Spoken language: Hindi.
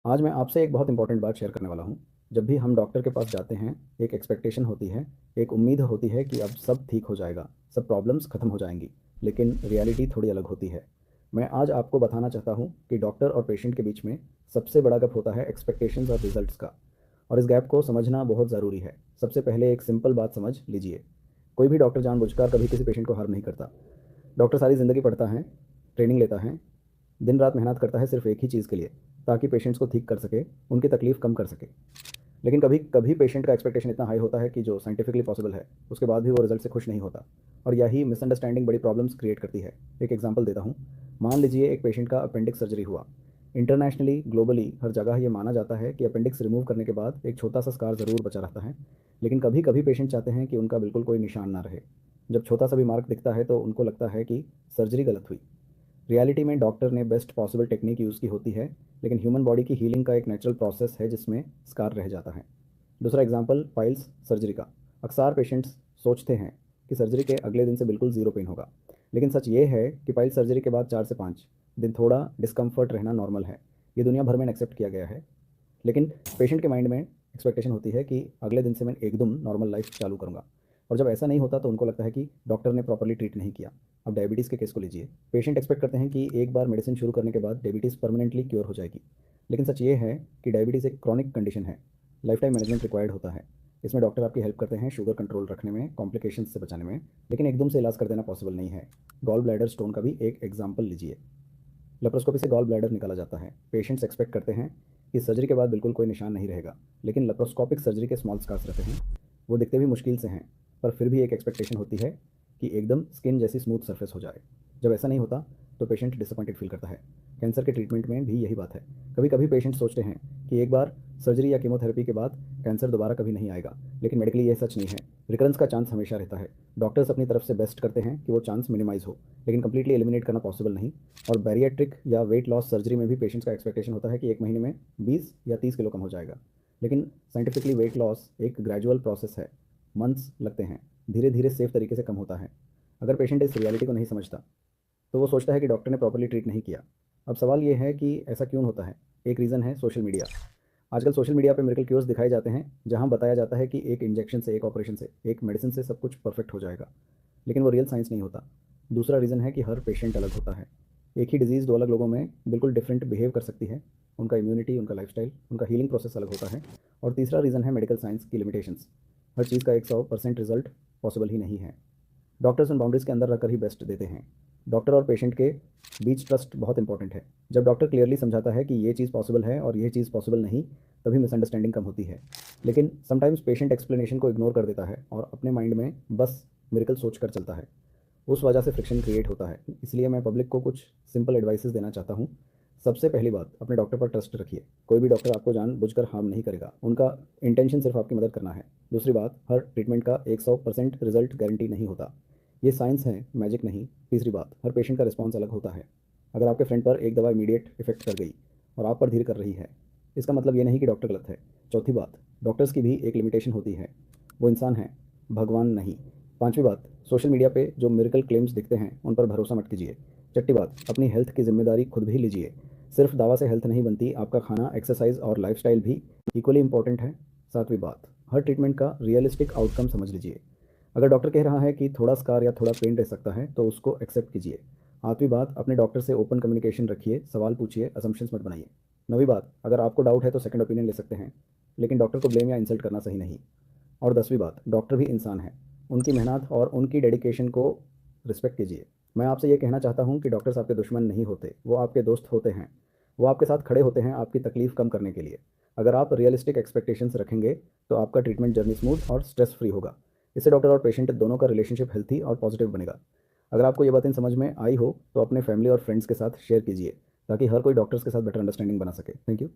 आज मैं आपसे एक बहुत इंपॉर्टेंट बात शेयर करने वाला हूँ। जब भी हम डॉक्टर के पास जाते हैं, एक एक्सपेक्टेशन होती है, एक उम्मीद होती है कि अब सब ठीक हो जाएगा, सब प्रॉब्लम्स खत्म हो जाएँगी, लेकिन रियलिटी थोड़ी अलग होती है। मैं आज आपको बताना चाहता हूँ कि डॉक्टर और पेशेंट के बीच में सबसे बड़ा गैप होता है एक्सपेक्टेशंस और रिजल्ट्स का, और इस गैप को समझना बहुत ज़रूरी है। सबसे पहले एक सिंपल बात समझ लीजिए, कोई भी डॉक्टर जानबूझकर कभी किसी पेशेंट को हार्म नहीं करता। डॉक्टर सारी ज़िंदगी पढ़ता है, ट्रेनिंग लेता है, दिन रात मेहनत करता है सिर्फ एक ही चीज़ के लिए, ताकि पेशेंट्स को ठीक कर सके, उनकी तकलीफ़ कम कर सके। लेकिन कभी कभी पेशेंट का एक्सपेक्टेशन इतना हाई होता है कि जो साइंटिफिकली पॉसिबल है, उसके बाद भी वो रिजल्ट से खुश नहीं होता, और यही मिसअंडरस्टैंडिंग बड़ी प्रॉब्लम्स क्रिएट करती है। एक एग्जांपल देता हूँ। मान लीजिए एक पेशेंट का अपेंडिक्स सर्जरी हुआ। इंटरनेशनली, ग्लोबली हर जगह ये माना जाता है कि अपेंडिक्स रिमूव करने के बाद एक छोटा सा स्कार ज़रूर बचा रहता है। लेकिन कभी कभी पेशेंट चाहते हैं कि उनका बिल्कुल कोई निशान ना रहे। जब छोटा सा भी मार्क दिखता है तो उनको लगता है कि सर्जरी गलत हुई। रियलिटी में डॉक्टर ने बेस्ट पॉसिबल टेक्निक यूज़ की होती है, लेकिन ह्यूमन बॉडी की हीलिंग का एक नेचुरल प्रोसेस है जिसमें स्कार रह जाता है। दूसरा एग्जांपल पाइल्स सर्जरी का। अक्सर पेशेंट्स सोचते हैं कि सर्जरी के अगले दिन से बिल्कुल ज़ीरो पेन होगा, लेकिन सच ये है कि पाइल्स सर्जरी के बाद 4 से 5 दिन थोड़ा डिस्कम्फर्ट रहना नॉर्मल है। ये दुनिया भर में एक्सेप्ट किया गया है। लेकिन पेशेंट के माइंड में एक्सपेक्टेशन होती है कि अगले दिन से मैं एकदम नॉर्मल लाइफ चालू करूँगा, और जब ऐसा नहीं होता तो उनको लगता है कि डॉक्टर ने प्रॉपर्ली ट्रीट नहीं किया। अब डायबिटीज़ के केस को लीजिए। पेशेंट एक्सपेक्ट करते हैं कि एक बार मेडिसिन शुरू करने के बाद डायबिटीज़ परमानेंटली क्योर हो जाएगी। लेकिन सच ये है कि डायबिटीज़ एक क्रॉनिक कंडीशन है। लाइफ टाइम मैनेजमेंट रिक्वायर्ड होता है। इसमें डॉक्टर आपकी हेल्प करते हैं शुगर कंट्रोल रखने में, कॉम्प्लिकेशंस से बचाने में, लेकिन एकदम से इलाज कर देना पॉसिबल नहीं है। गॉल ब्लैडर स्टोन का भी एक एग्जाम्पल लीजिए। लेप्रोस्कोपी से गॉल ब्लैडर निकाला जाता है। पेशेंट्स एक्सपेक्ट करते हैं कि सर्जरी के बाद बिल्कुल कोई निशान नहीं रहेगा, लेकिन लेप्रोस्कोपिक सर्जरी के स्मॉल स्कार्स रहते हैं। वो दिखते भी मुश्किल से हैं, पर फिर भी एक एक्सपेक्टेशन होती है कि एकदम स्किन जैसी स्मूथ सरफेस हो जाए। जब ऐसा नहीं होता तो पेशेंट डिसअपॉइंटेड फील करता है। कैंसर के ट्रीटमेंट में भी यही बात है। कभी कभी पेशेंट सोचते हैं कि एक बार सर्जरी या कीमोथेरेपी के बाद कैंसर दोबारा कभी नहीं आएगा, लेकिन मेडिकली यह सच नहीं है। रिकरेंस का चांस हमेशा रहता है। डॉक्टर्स अपनी तरफ से बेस्ट करते हैं कि वो चांस मिनिमाइज हो, लेकिन कंप्लीटली एलिमिनेट करना पॉसिबल नहीं। और बैरिएट्रिक या वेट लॉस सर्जरी में भी पेशेंट्स का एक्सपेक्टेशन होता है कि एक महीने में 20 या 30 किलो कम हो जाएगा। लेकिन साइंटिफिकली वेट लॉस एक ग्रेजुअल प्रोसेस है। मंथ्स लगते हैं, धीरे धीरे सेफ तरीके से कम होता है। अगर पेशेंट इस रियलिटी को नहीं समझता तो वो सोचता है कि डॉक्टर ने प्रॉपर्ली ट्रीट नहीं किया। अब सवाल ये है कि ऐसा क्यों होता है। एक रीज़न है सोशल मीडिया। आजकल सोशल मीडिया पे मिरेकल क्योर्स दिखाए जाते हैं, जहां बताया जाता है कि एक इंजेक्शन से, एक ऑपरेशन से, एक मेडिसिन से सब कुछ परफेक्ट हो जाएगा, लेकिन वो रियल साइंस नहीं होता। दूसरा रीज़न है कि हर पेशेंट अलग होता है। एक ही डिजीज़ दो अलग लोगों में बिल्कुल डिफरेंट बिहेव कर सकती है। उनका इम्यूनिटी, उनका लाइफस्टाइल, उनका हीलिंग प्रोसेस अलग होता है। और तीसरा रीज़न है मेडिकल साइंस की लिमिटेशंस। हर चीज़ का 100% रिजल्ट पॉसिबल ही नहीं है। डॉक्टर्स उन बाउंड्रीज़ के अंदर रहकर ही बेस्ट देते हैं। डॉक्टर और पेशेंट के बीच ट्रस्ट बहुत इंपॉर्टेंट है। जब डॉक्टर क्लियरली समझाता है कि ये चीज़ पॉसिबल है और ये चीज़ पॉसिबल नहीं, तभी मिसअंडरस्टैंडिंग कम होती है। लेकिन समटाइम्स पेशेंट एक्सप्लेनेशन को इग्नोर कर देता है और अपने माइंड में बस मिरेकल सोच कर चलता है। उस वजह से फ्रिक्शन क्रिएट होता है। इसलिए मैं पब्लिक को कुछ सिंपल एडवाइसेस देना चाहता हूँ। सबसे पहली बात, अपने डॉक्टर पर ट्रस्ट रखिए। कोई भी डॉक्टर आपको जानबूझकर हार्म नहीं करेगा। उनका इंटेंशन सिर्फ आपकी मदद करना है। दूसरी बात, हर ट्रीटमेंट का 100% रिजल्ट गारंटी नहीं होता। ये साइंस है, मैजिक नहीं। तीसरी बात, हर पेशेंट का रिस्पॉन्स अलग होता है। अगर आपके फ्रेंड पर एक दवा इमीडिएट इफेक्ट कर गई और आप पर धीरे कर रही है, इसका मतलब ये नहीं कि डॉक्टर गलत है। चौथी बात, डॉक्टर्स की भी एक लिमिटेशन होती है। वो इंसान है, भगवान नहीं। पांचवी बात, सोशल मीडिया पे जो मिरेकल क्लेम्स दिखते हैं उन पर भरोसा मत कीजिए। छठी बात, अपनी हेल्थ की जिम्मेदारी खुद भी लीजिए। सिर्फ दावा से हेल्थ नहीं बनती, आपका खाना, एक्सरसाइज और लाइफस्टाइल भी इक्वली इंपॉर्टेंट है। सातवीं बात, हर ट्रीटमेंट का रियलिस्टिक आउटकम समझ लीजिए। अगर डॉक्टर कह रहा है कि थोड़ा स्कार या थोड़ा पेन रह सकता है तो उसको एक्सेप्ट कीजिए। आठवीं बात, अपने डॉक्टर से ओपन कम्युनिकेशन रखिए, सवाल पूछिए, असम्पशंस मत बनाइए। नौवीं बात, अगर आपको डाउट है तो सेकंड ओपिनियन ले सकते हैं, लेकिन डॉक्टर को ब्लेम या इंसल्ट करना सही नहीं। और 10वीं बात, डॉक्टर भी इंसान है। उनकी मेहनत और उनकी डेडिकेशन को रिस्पेक्ट कीजिए। मैं आपसे ये कहना चाहता हूँ कि डॉक्टर्स आपके दुश्मन नहीं होते, वो आपके दोस्त होते हैं। वो आपके साथ खड़े होते हैं आपकी तकलीफ कम करने के लिए। अगर आप रियलिस्टिक एक्सपेक्टेशंस रखेंगे तो आपका ट्रीटमेंट जर्नी स्मूथ और स्ट्रेस फ्री होगा। इससे डॉक्टर और पेशेंट दोनों का रिलेशनशिप हेल्थी और पॉजिटिव बनेगा। अगर आपको ये बातें समझ में आई हो तो अपने फैमिली और फ्रेंड्स के साथ शेयर कीजिए, ताकि हर कोई डॉक्टर्स के साथ बेटर अंडरस्टैंडिंग बना सके। Thank you.